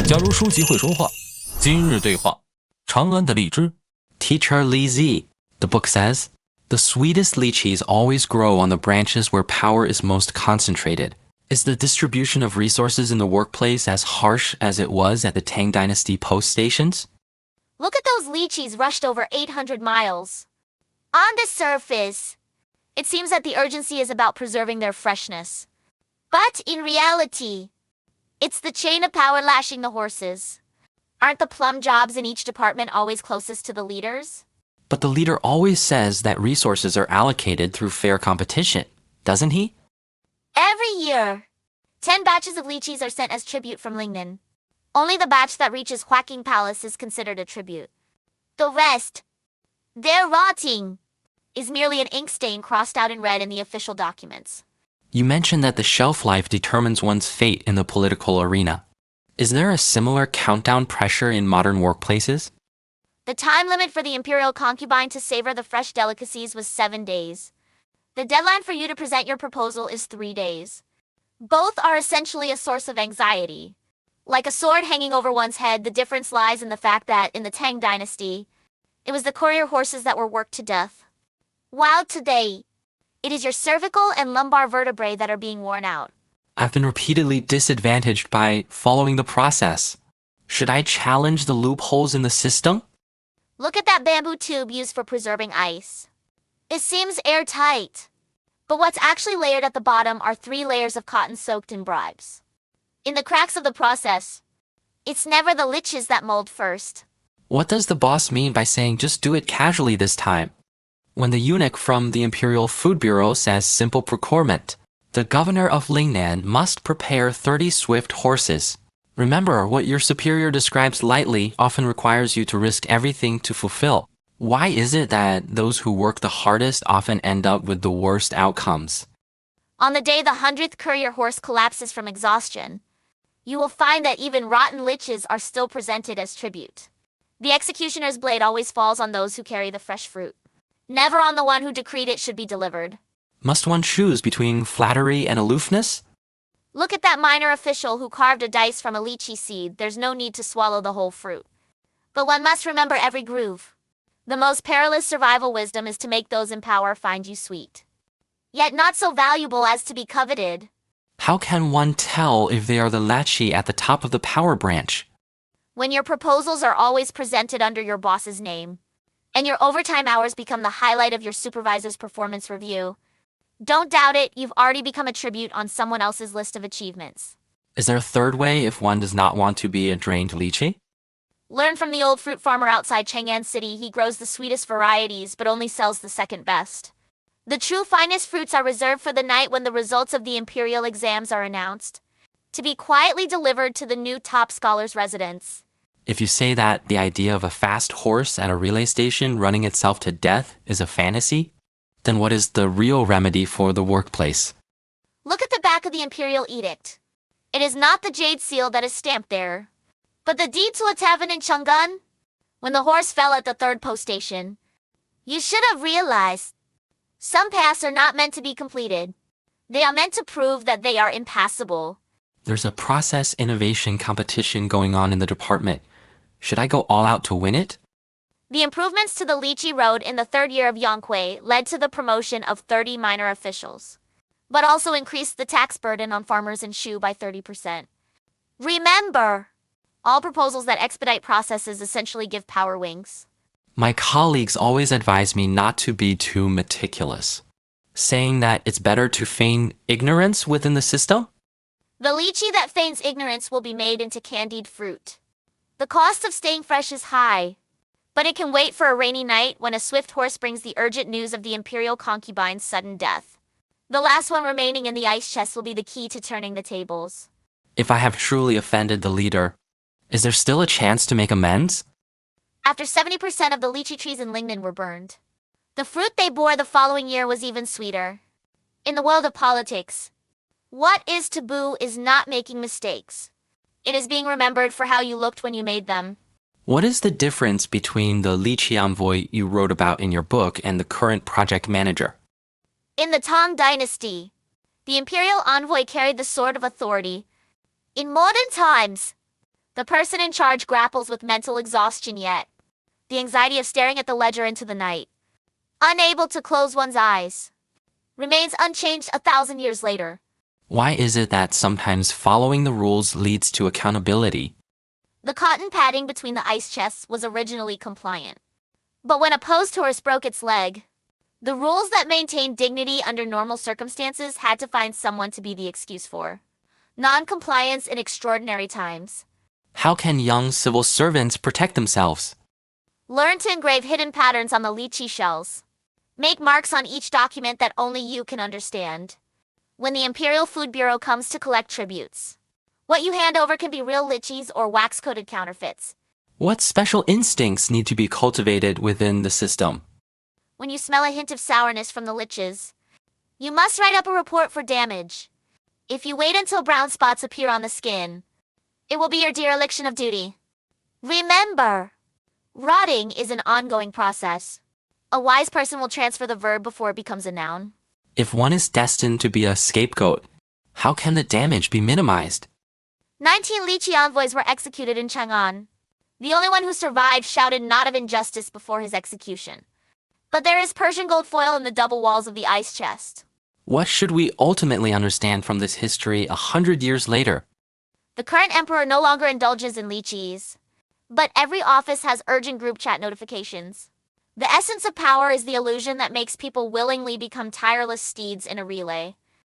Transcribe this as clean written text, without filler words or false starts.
假如书籍会说话，今日对话，长安的荔枝。 Teacher Lychee, the book says, the sweetest lychees always grow on the branches where power is most concentrated. Is the distribution of resources in the workplace as harsh as it was at the Tang Dynasty post stations? Look at those lychees rushed over 800 miles. On the surface, it seems that the urgency is about preserving their freshness. But in reality, it's the chain of power lashing the horses. Aren't the plum jobs in each department always closest to the leaders? But the leader always says that resources are allocated through fair competition, doesn't he? Every year, 10 batches of lychees are sent as tribute from Lingnan. Only the batch that reaches Huaking Palace is considered a tribute. The rest, they're rotting, is merely an ink stain crossed out in red in the official documents. You mentioned that the shelf life determines one's fate in the political arena. Is there a similar countdown pressure in modern workplaces? The time limit for the imperial concubine to savor the fresh delicacies was 7 days. The deadline for you to present your proposal is 3 days. Both are essentially a source of anxiety. Like a sword hanging over one's head, the difference lies in the fact that, in the Tang Dynasty, it was the courier horses that were worked to death. While today, it is your cervical and lumbar vertebrae that are being worn out. I've been repeatedly disadvantaged by following the process. Should I challenge the loopholes in the system? Look at that bamboo tube used for preserving ice. It seems airtight. But what's actually layered at the bottom are 3 layers of cotton soaked in bribes. In the cracks of the process, it's never the liches that mold first. What does the boss mean by saying just do it casually this time? When the eunuch from the Imperial Food Bureau says simple procurement, the governor of Lingnan must prepare 30 swift horses. Remember, what your superior describes lightly often requires you to risk everything to fulfill. Why is it that those who work the hardest often end up with the worst outcomes? On the day the 100th courier horse collapses from exhaustion, you will find that even rotten liches are still presented as tribute. The executioner's blade always falls on those who carry the fresh fruit. Never on the one who decreed it should be delivered. Must one choose between flattery and aloofness? Look at that minor official who carved a dice from a lychee seed. There's no need to swallow the whole fruit. But one must remember every groove. The most perilous survival wisdom is to make those in power find you sweet, yet not so valuable as to be coveted. How can one tell if they are the lychee at the top of the power branch? When your proposals are always presented under your boss's name, and your overtime hours become the highlight of your supervisor's performance review, don't doubt it, you've already become a tribute on someone else's list of achievements. Is there a third way if one does not want to be a drained lychee? Learn from the old fruit farmer outside Changan City. He grows the sweetest varieties but only sells the second best. The true finest fruits are reserved for the night when the results of the imperial exams are announced, to be quietly delivered to the new top scholar's residence. If you say that the idea of a fast horse at a relay station running itself to death is a fantasy, then what is the real remedy for the workplace? Look at the back of the imperial edict. It is not the jade seal that is stamped there, but the deed to a tavern in Changan. When the horse fell at the 3rd post station, you should have realized some paths are not meant to be completed. They are meant to prove that they are impassable. There's a process innovation competition going on in the department. Should I go all out to win it? The improvements to the Lychee Road in the 3rd year of Yonghui led to the promotion of 30 minor officials, but also increased the tax burden on farmers in Shu by 30%. Remember, all proposals that expedite processes essentially give power wings. My colleagues always advise me not to be too meticulous, saying that it's better to feign ignorance within the system. The lychee that feigns ignorance will be made into candied fruit. The cost of staying fresh is high, but it can wait for a rainy night when a swift horse brings the urgent news of the imperial concubine's sudden death. The last one remaining in the ice chest will be the key to turning the tables. If I have truly offended the leader, is there still a chance to make amends? After 70% of the lychee trees in Lingnan were burned, the fruit they bore the following year was even sweeter. In the world of politics, what is taboo is not making mistakes. It is being remembered for how you looked when you made them. What is the difference between the Lychee envoy you wrote about in your book and the current project manager? In the Tang Dynasty, the imperial envoy carried the sword of authority. In modern times, The person in charge grapples with mental exhaustion yet. The anxiety of staring at the ledger into the night. Unable to close one's eyes. Remains unchanged 1,000 years later. Why is it that sometimes following the rules leads to accountability? The cotton padding between the ice chests was originally compliant. But when a post horse broke its leg, the rules that maintained dignity under normal circumstances had to find someone to be the excuse for non-compliance in extraordinary times. How can young civil servants protect themselves? Learn to engrave hidden patterns on the lychee shells. Make marks on each document that only you can understand. When the Imperial Food Bureau comes to collect tributes, what you hand over can be real lychees or wax-coated counterfeits. What special instincts need to be cultivated within the system? When you smell a hint of sourness from the lychees, you must write up a report for damage. If you wait until brown spots appear on the skin, it will be your dereliction of duty. Remember, rotting is an ongoing process. A wise person will transfer the verb before it becomes a noun. If one is destined to be a scapegoat, how can the damage be minimized? 19 Lychee envoys were executed in Changan. The only one who survived shouted not of injustice before his execution. But there is Persian gold foil in the double walls of the ice chest. What should we ultimately understand from this history 100 years later? The current emperor no longer indulges in lychees, but every office has urgent group chat notifications. The essence of power is the illusion that makes people willingly become tireless steeds in a relay.